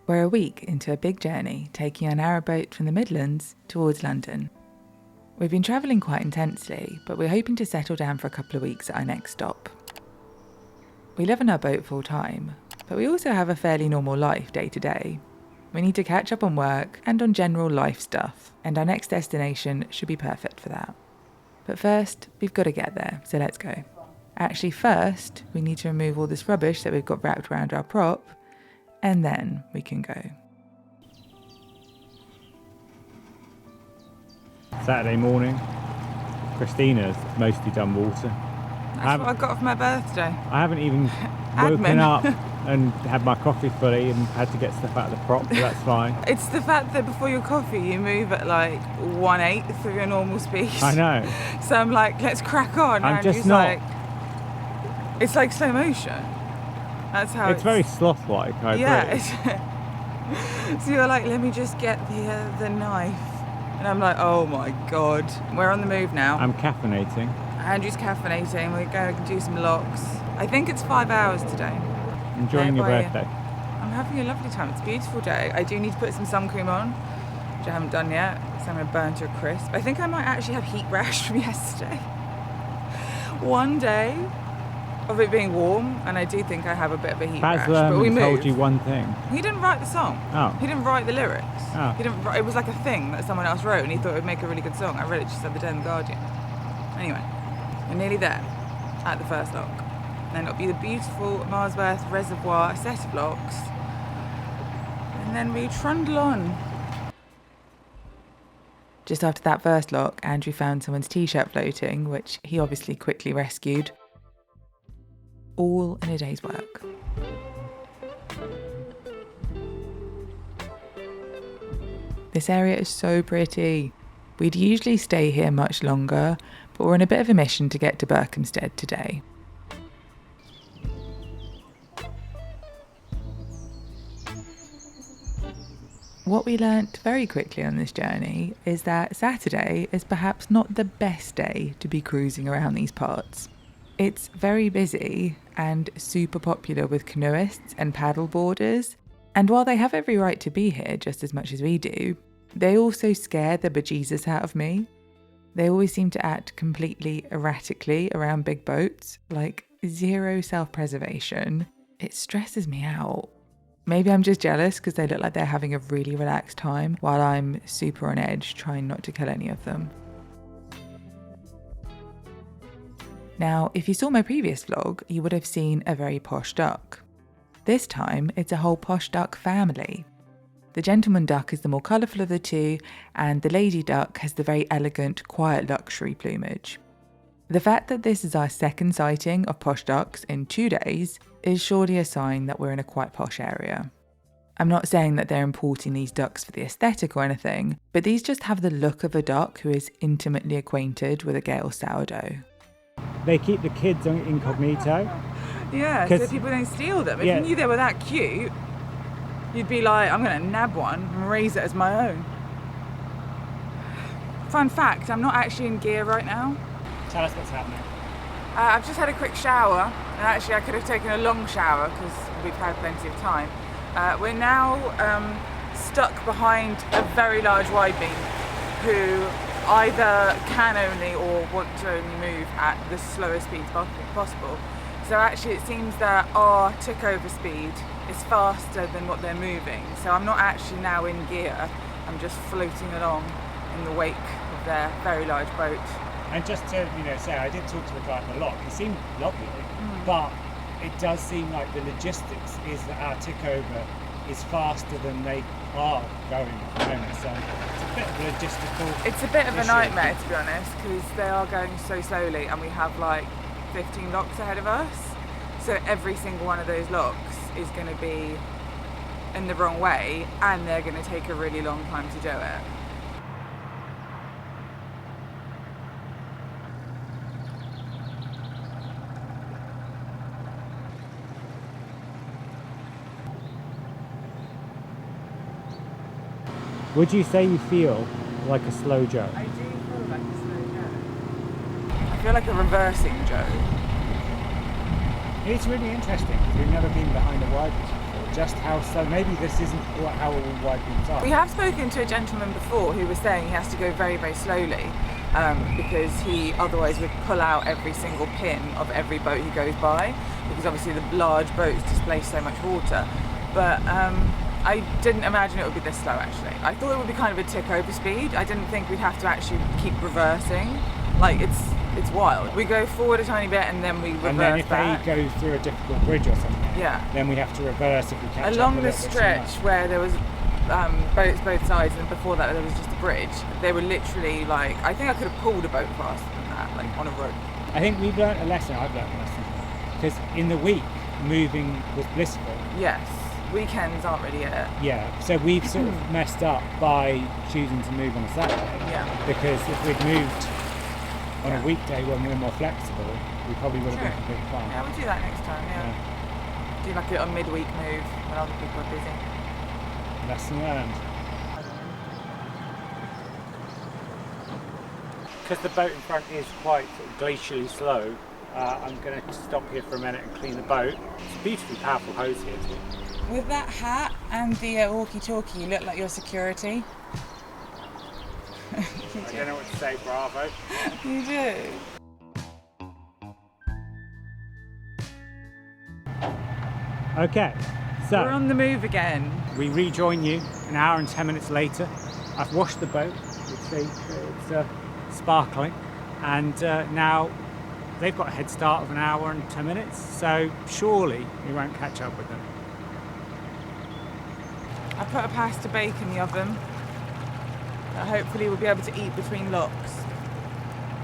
We're a week into a big journey, taking our narrowboat from the Midlands towards London. We've been travelling quite intensely, but we're hoping to settle down for a couple of weeks at our next stop. We live on our boat full time, but we also have a fairly normal life day to day. We need to catch up on work and on general life stuff, and our next destination should be perfect for that. But first, we've got to get there, so let's go. Actually, first, we need to remove all this rubbish that we've got wrapped around our prop, and then we can go. Saturday morning. Christina's mostly done water. That's what I got for my birthday. I haven't even woken up and had my coffee fully and had to get stuff out of the prop, but that's fine. It's the fact that before your coffee you move at like 1/8 of your normal speed. I know. So I'm like, let's crack on. I'm and just not. It's like slow motion. That's how it's very sloth-like, I agree. Yeah. So you're like, let me just get the knife. And I'm like, oh my God. We're on the move now. I'm caffeinating. Andrew's caffeinating. We're going to do some locks. I think it's 5 hours today. Enjoying your birthday? I'm having a lovely time. It's a beautiful day. I do need to put some sun cream on, which I haven't done yet, so I'm going to burn to a crisp. I think I might actually have heat rash from yesterday. One day of it being warm, and I do think I have a bit of a heat rash. But we moved. Told you one thing. He didn't write the song. Oh. He didn't write the lyrics. Oh. He didn't. It was like a thing that someone else wrote, and he thought it would make a really good song. I read it just the other day in The Guardian. Anyway, we're nearly there at the first lock. Then it'll be the beautiful Marsworth Reservoir, a set of locks, and then we trundle on. Just after that first lock, Andrew found someone's t-shirt floating, which he obviously quickly rescued. All in a day's work. This area is so pretty. We'd usually stay here much longer, but we're on a bit of a mission to get to Berkhamsted today. What we learnt very quickly on this journey is that Saturday is perhaps not the best day to be cruising around these parts. It's very busy and super popular with canoeists and paddleboarders, and while they have every right to be here just as much as we do, they also scare the bejesus out of me. They always seem to act completely erratically around big boats, like zero self-preservation. It stresses me out. Maybe I'm just jealous because they look like they're having a really relaxed time while I'm super on edge trying not to kill any of them. Now, if you saw my previous vlog, you would have seen a very posh duck. This time, it's a whole posh duck family. The gentleman duck is the more colourful of the two, and the lady duck has the very elegant, quiet luxury plumage. The fact that this is our second sighting of posh ducks in 2 days is surely a sign that we're in a quite posh area. I'm not saying that they're importing these ducks for the aesthetic or anything, but these just have the look of a duck who is intimately acquainted with a Gale sourdough. They keep the kids on incognito. Yeah, so people don't steal them. If you knew they were that cute, you'd be like, I'm going to nab one and raise it as my own. Fun fact, I'm not actually in gear right now. Tell us what's happening. I've just had a quick shower, and actually I could have taken a long shower because we've had plenty of time. We're now stuck behind a very large wide beam who either can only or want to only move at the slowest speeds possible. So actually it seems that our tick over speed is faster than what they're moving. So I'm not actually now in gear, I'm just floating along in the wake of their very large boat. And just to say, I did talk to the guy on the lock. He seemed lovely, but it does seem like the logistics is that our tick over is faster than they are going at the moment. So it's a bit of a logistical It's a bit of a issue. nightmare, to be honest, because they are going so slowly and we have like 15 locks ahead of us. So every single one of those locks is going to be in the wrong way and they're going to take a really long time to do it. Would you say you feel like a slow Joe? I do feel like a slow Joe. I feel like a reversing Joe. It's really interesting because we've never been behind a wide before. just how slow. Maybe this isn't how all wide beams are. We have spoken to a gentleman before who was saying he has to go very, very slowly because he otherwise would pull out every single pin of every boat he goes by, because obviously the large boats displace so much water. But I didn't imagine it would be this slow actually. I thought it would be kind of a tick over speed. I didn't think we'd have to actually keep reversing. Like it's wild. We go forward a tiny bit and then we reverse and then if back. they go through a difficult bridge or something, yeah, then we have to reverse if we catch along up the stretch where there was boats both sides, and before that there was just a bridge. They were literally like, I think I could have pulled a boat faster than that, like on a rope. I think we've learnt a lesson. I've learnt a lesson because in the week moving was blissful. Yes, weekends aren't really it. Yeah, so we've sort of messed up by choosing to move on a Saturday. Yeah. Because if we'd moved on a weekday when we were more flexible, we probably would have been completely fine. Yeah, we'll do that next time. Yeah. Do like a midweek move when other people are busy. Lesson learned. Because the boat in front is quite sort of glacially slow, I'm going to stop here for a minute and clean the boat. It's a beautifully powerful hose here too. With that hat and the walkie-talkie, you look like your security. I don't know what to say, bravo. You do. Okay, so we're on the move again. We rejoin you an hour and 10 minutes later. I've washed the boat, you see it's sparkling, and now they've got a head start of an hour and 10 minutes, so surely we won't catch up with them. I put a pasta bake in the oven that hopefully we'll be able to eat between locks,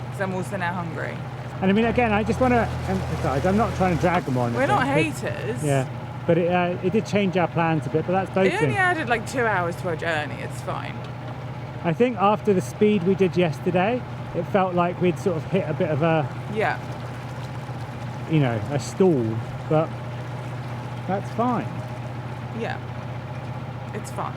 because I'm also now hungry. And I mean, again, I just want to emphasise, I'm not trying to drag them on. We're not haters. Yeah, but it did change our plans a bit, but that's boating. It only added like 2 hours to our journey, it's fine. I think after the speed we did yesterday, it felt like we'd sort of hit a bit of a, you know, a stall, but that's fine. Yeah, it's fine.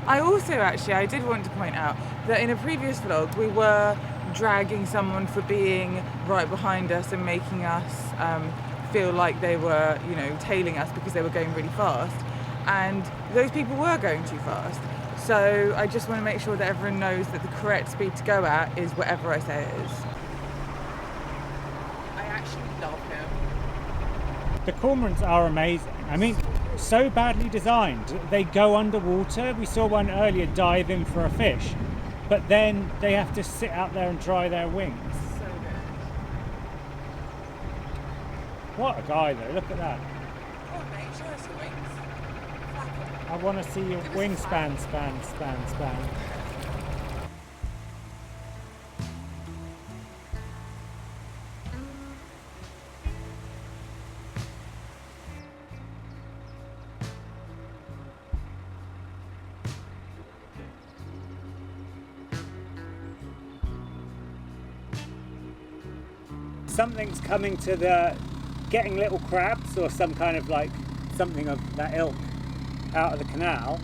I also I did want to point out that in a previous vlog we were dragging someone for being right behind us and making us feel like they were, you know, tailing us because they were going really fast, and those people were going too fast. So I just want to make sure that everyone knows that the correct speed to go at is whatever I say it is. I actually love him. The cormorants are amazing. I mean, so badly designed. They go underwater. We saw one earlier dive in for a fish, but then they have to sit out there and dry their wings. So good. What a guy though, look at that. Oh mate, show us your wings. I want to see your wingspan, span. Something's coming to the getting little crabs or some kind of like something of that ilk out of the canal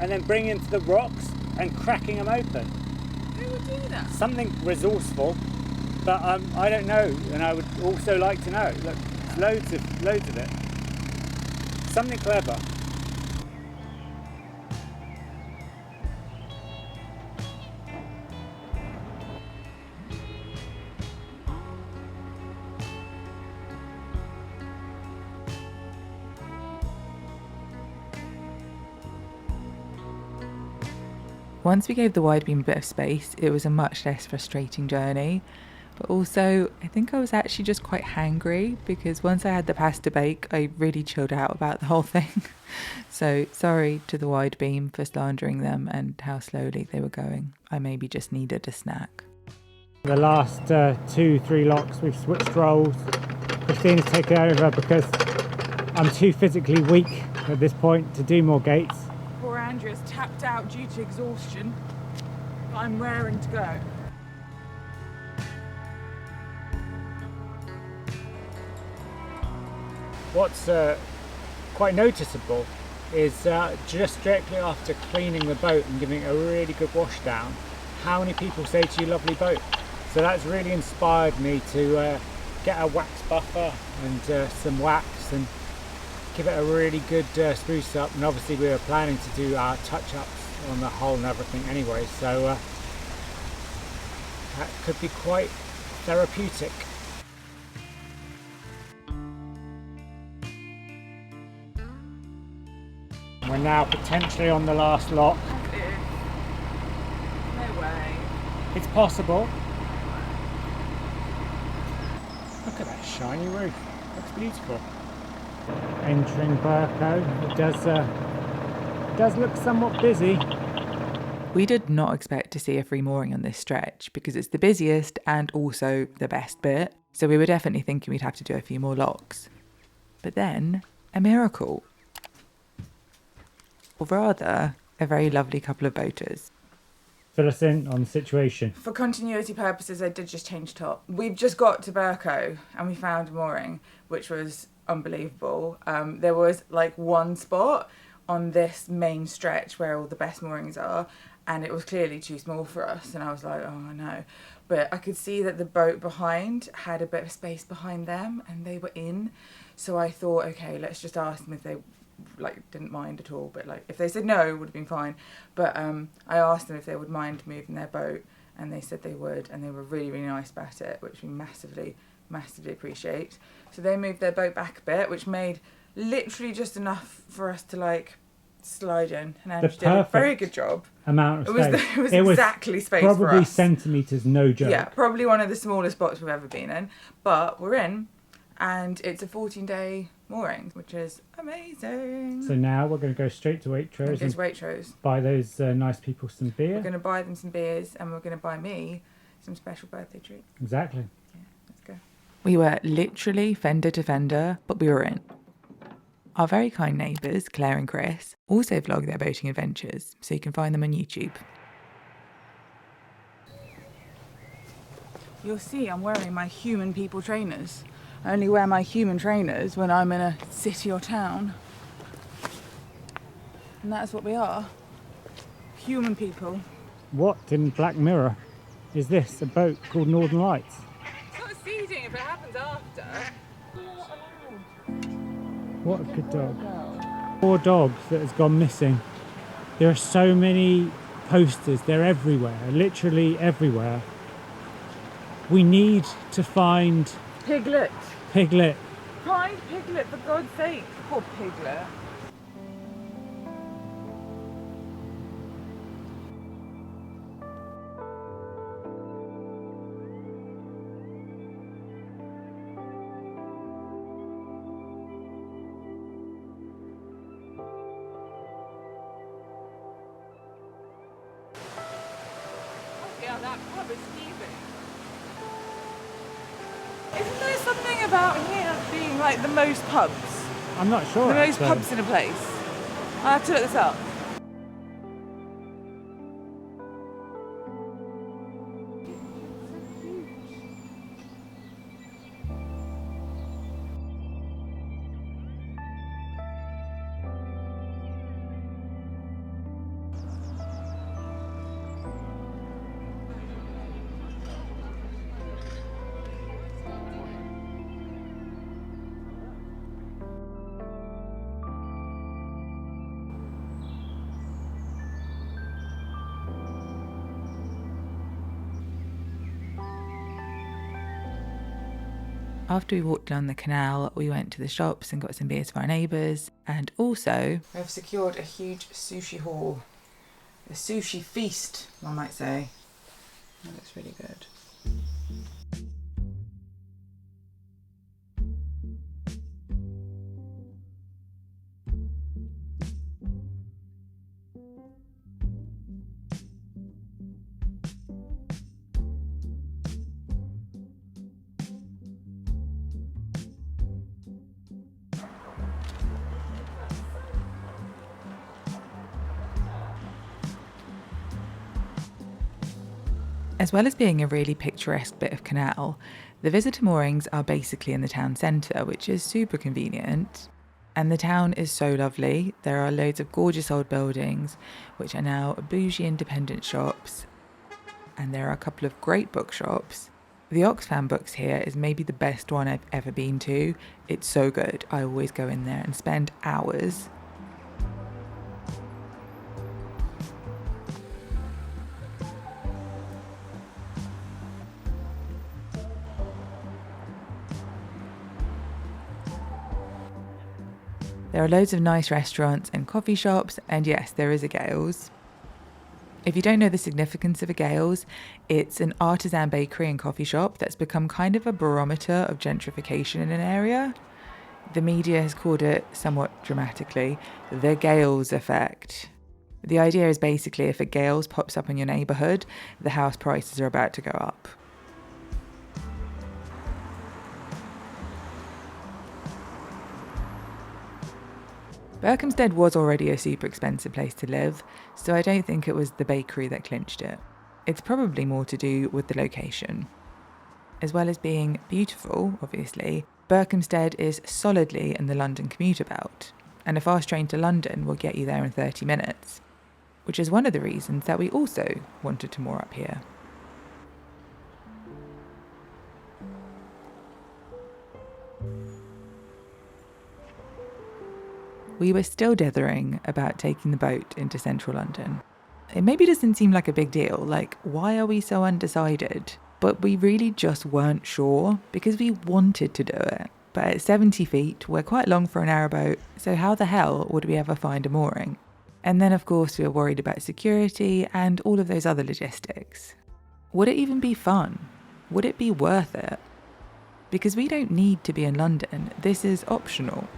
and then bringing them to the rocks and cracking them open. Who would do that? Something resourceful, but I don't know, and I would also like to know. Look, loads of it. Something clever. Once we gave the wide beam a bit of space, it was a much less frustrating journey. But also, I think I was actually just quite hangry, because once I had the pasta bake, I really chilled out about the whole thing. So sorry to the wide beam for slandering them and how slowly they were going. I maybe just needed a snack. The last 2-3 locks, we've switched roles. Christina's taken over because I'm too physically weak at this point to do more gates. Poor Andrea's tapped out due to exhaustion, but I'm raring to go. What's quite noticeable is just directly after cleaning the boat and giving it a really good wash down, how many people say to you, lovely boat. So that's really inspired me to get a wax buffer and some wax and give it a really good spruce up, and obviously we were planning to do our touch-ups on the hull and everything anyway, so that could be quite therapeutic. We're now potentially on the last lock. No way. It's possible. Look at that shiny roof. Looks beautiful. Entering Berkhamsted. It does look somewhat busy. We did not expect to see a free mooring on this stretch because it's the busiest and also the best bit. So we were definitely thinking we'd have to do a few more locks. But then, a miracle. Or rather, a very lovely couple of boaters. Fill us in on the situation. For continuity purposes, I did just change top. We've just got to Berkhamsted and we found a mooring, which was unbelievable. There was like one spot on this main stretch where all the best moorings are, and it was clearly too small for us, and I was like, oh no. But I could see that the boat behind had a bit of space behind them and they were in, so I thought, okay, let's just ask them if they didn't mind at all, but if they said no, it would have been fine. But I asked them if they would mind moving their boat, and they said they would, and they were really, really nice about it, which we massively appreciate. So they moved their boat back a bit, which made literally just enough for us to slide in, and Andrew did a very good job. Amount of space. It was exactly space for us. Probably centimetres, no joke. Yeah, probably one of the smallest spots we've ever been in, but we're in, and it's a 14-day mooring, which is amazing. So now we're going to go straight to Waitrose and buy those nice people some beer. We're going to buy them some beers, and we're going to buy me some special birthday treat. Exactly. Yeah, let's go. We were literally fender to fender, but we were in. Our very kind neighbours, Claire and Kris, also vlog their boating adventures, so you can find them on YouTube. You'll see I'm wearing my human people trainers. I only wear my human trainers when I'm in a city or town. And that's what we are. Human people. What in Black Mirror is this? A boat called Northern Lights? It's not seeding if it happens after. What a good dog. Poor dogs that has gone missing. There are so many posters. They're everywhere. Literally everywhere. We need to find... Piglet. Piglet. Find Piglet, for God's sake. Poor Piglet. Yeah, that pub is steaming. Isn't there something about here being the most pubs? I'm not sure. The most pubs in a place. I'll have to look this up. After we walked down the canal, we went to the shops and got some beers for our neighbours. And also, we've secured a huge sushi haul. A sushi feast, one might say. That looks really good. As well as being a really picturesque bit of canal, the visitor moorings are basically in the town centre, which is super convenient. And the town is so lovely. There are loads of gorgeous old buildings, which are now bougie independent shops. And there are a couple of great bookshops. The Oxfam Books here is maybe the best one I've ever been to. It's so good. I always go in there and spend hours. There are loads of nice restaurants and coffee shops, and yes, there is a Gales. If you don't know the significance of a Gales, it's an artisan bakery and coffee shop that's become kind of a barometer of gentrification in an area. The media has called it, somewhat dramatically, the Gales effect. The idea is basically if a Gales pops up in your neighbourhood, the house prices are about to go up. Berkhamsted was already a super expensive place to live, so I don't think it was the bakery that clinched it. It's probably more to do with the location. As well as being beautiful, obviously, Berkhamsted is solidly in the London commuter belt, and a fast train to London will get you there in 30 minutes, which is one of the reasons that we also wanted to moor up here. We were still dithering about taking the boat into central London. It maybe doesn't seem like a big deal, like why are we so undecided? But we really just weren't sure because we wanted to do it. But at 70 feet, we're quite long for a narrowboat, so how the hell would we ever find a mooring? And then of course we were worried about security and all of those other logistics. Would it even be fun? Would it be worth it? Because we don't need to be in London, this is optional.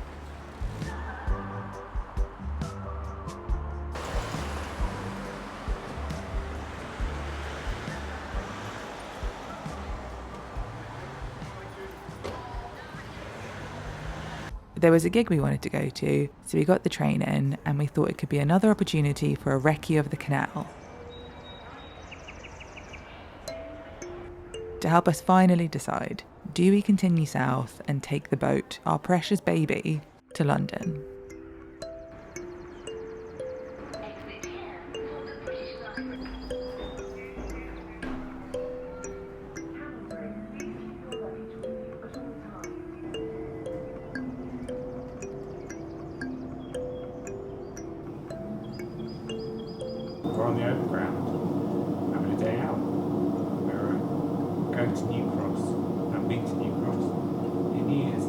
There was a gig we wanted to go to, so we got the train in and we thought it could be another opportunity for a recce of the canal. To help us finally decide, do we continue south and take the boat, our precious baby, to London? We're on the overground, having a day out. We're going to New Cross. I've been to New Cross in years.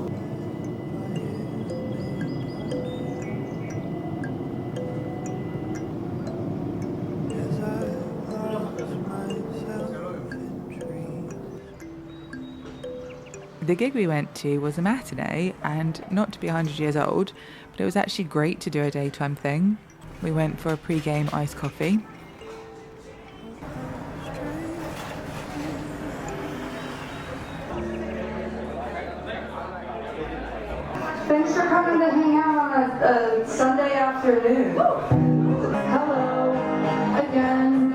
The gig we went to was a matinee, and not to be 100 years old, but it was actually great to do a daytime thing. We went for a pre-game iced coffee. Thanks for coming to hang out on a Sunday afternoon. Hello, again.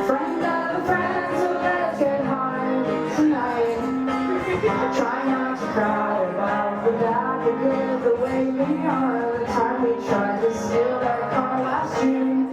Friend of a friend, so let's get high tonight. Try not to cry about the bad, the good, the way we are. The time we tried to steal that car last June.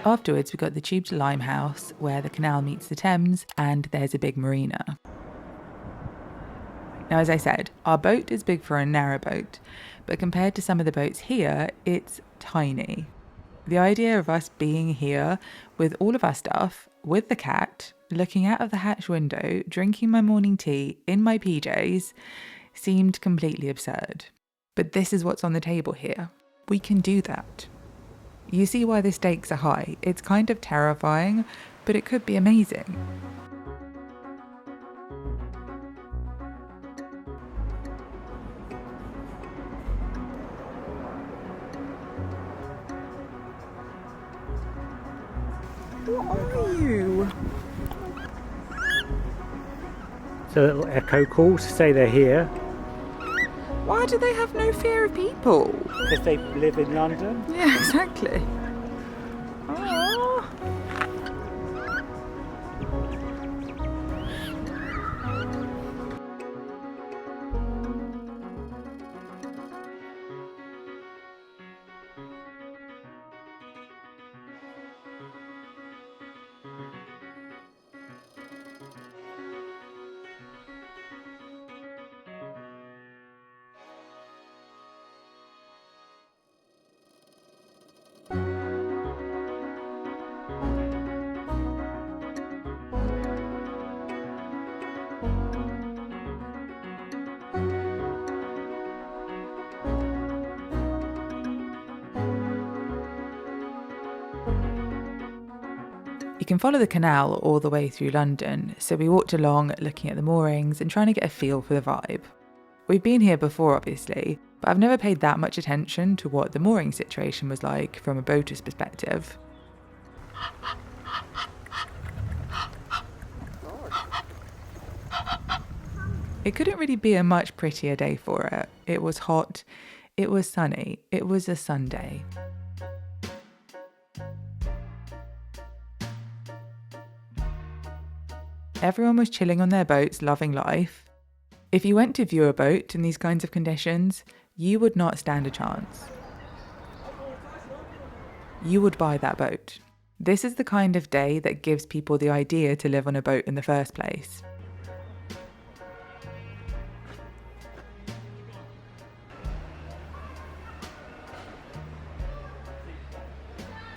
Afterwards, we got the tube to Limehouse, where the canal meets the Thames, and there's a big marina. Now, as I said, our boat is big for a narrowboat, but compared to some of the boats here, it's tiny. The idea of us being here with all of our stuff, with the cat, looking out of the hatch window, drinking my morning tea in my PJs, seemed completely absurd. But this is what's on the table here. We can do that. You see why the stakes are high. It's kind of terrifying, but it could be amazing. What are you? So little echo calls to say they're here. Why do they have no fear of people? Because they live in London. Yeah, exactly. Oh. You can follow the canal all the way through London, so we walked along looking at the moorings and trying to get a feel for the vibe. We've been here before, obviously, but I've never paid that much attention to what the mooring situation was like from a boater's perspective. It couldn't really be a much prettier day for it. It was hot, it was sunny, it was a Sunday. Everyone was chilling on their boats, loving life. If you went to view a boat in these kinds of conditions, you would not stand a chance. You would buy that boat. This is the kind of day that gives people the idea to live on a boat in the first place.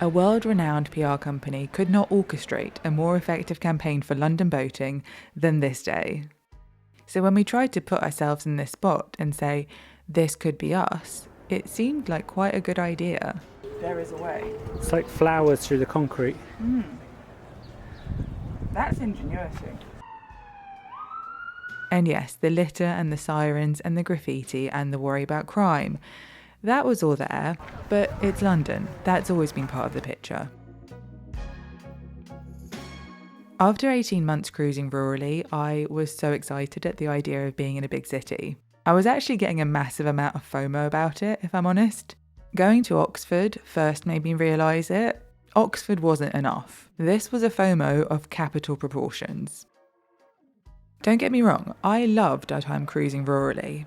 A world-renowned PR company could not orchestrate a more effective campaign for London boating than this day. So when we tried to put ourselves in this spot and say, this could be us, it seemed like quite a good idea. There is a way. It's like flowers through the concrete. That's ingenuity. And yes, the litter and the sirens and the graffiti and the worry about crime. That was all there, but it's London. That's always been part of the picture. After 18 months cruising rurally, I was so excited at the idea of being in a big city. I was actually getting a massive amount of FOMO about it, if I'm honest. Going to Oxford first made me realise it. Oxford wasn't enough. This was a FOMO of capital proportions. Don't get me wrong, I loved our time cruising rurally.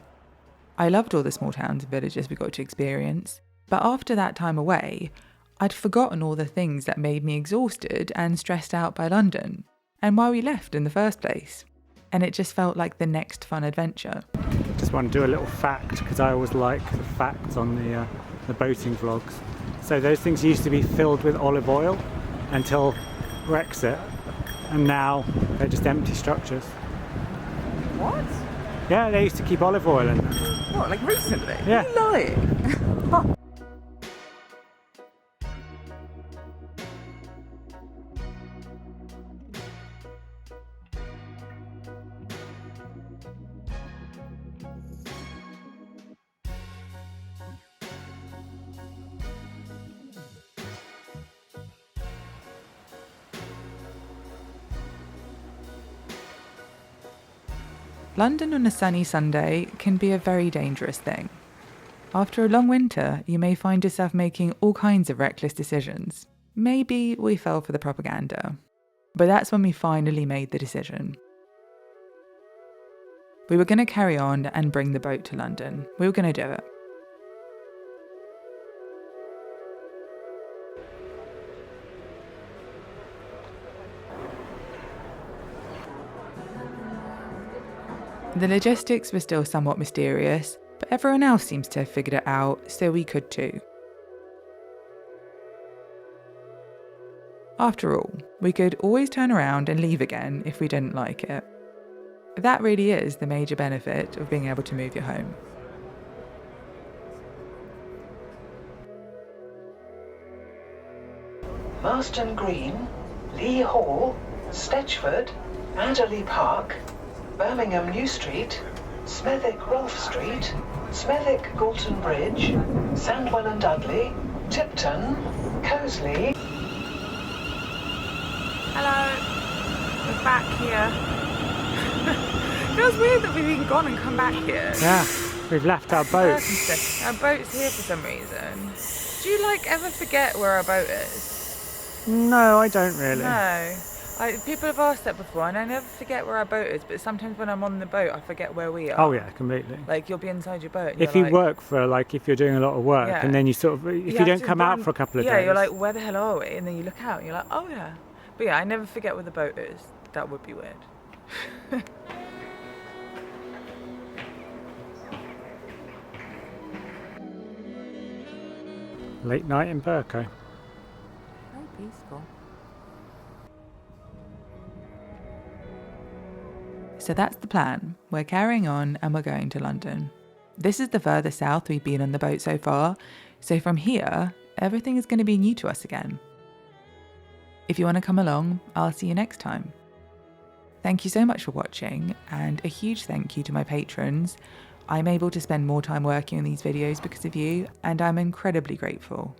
I loved all the small towns and villages we got to experience, but after that time away, I'd forgotten all the things that made me exhausted and stressed out by London, and why we left in the first place. And it just felt like the next fun adventure. Just want to do a little fact, because I always like the facts on the boating vlogs. So those things used to be filled with olive oil until Brexit, and now they're just empty structures. What? Yeah, they used to keep olive oil in them. What, like recently? Yeah. You're lying. London on a sunny Sunday can be a very dangerous thing. After a long winter, you may find yourself making all kinds of reckless decisions. Maybe we fell for the propaganda. But that's when we finally made the decision. We were going to carry on and bring the boat to London. We were going to do it. The logistics were still somewhat mysterious, but everyone else seems to have figured it out, so we could too. After all, we could always turn around and leave again if we didn't like it. That really is the major benefit of being able to move your home. Marston Green, Lee Hall, Stechford, Adderley Park, Birmingham New Street, Smethwick Rolfe Street, Smethwick Galton Bridge, Sandwell and Dudley, Tipton, Coseley. Hello, we're back here. Feels weird that we've been gone and come back here. Yeah, We've left our boat. Berkhamsted. Our boat's here for some reason. Do you like ever forget where our boat is? No, I don't really. No. People have asked that before, and I never forget where our boat is, but sometimes when I'm on the boat, I forget where we are. Oh yeah, completely. Like, you'll be inside your boat. And If you're you like, work for, like, if you're doing a lot of work, Yeah. and then you sort of, if you have don't to come go out and- for a couple of yeah, days. you're like, where the hell are we? And then you look out, and you're like, oh yeah. But yeah, I never forget where the boat is. That would be weird. Late night in Berkhamsted. Very peaceful. So that's the plan. We're carrying on and we're going to London. This is the furthest south we've been on the boat so far, so from here, everything is going to be new to us again. If you want to come along, I'll see you next time. Thank you so much for watching, and a huge thank you to my patrons. I'm able to spend more time working on these videos because of you, and I'm incredibly grateful.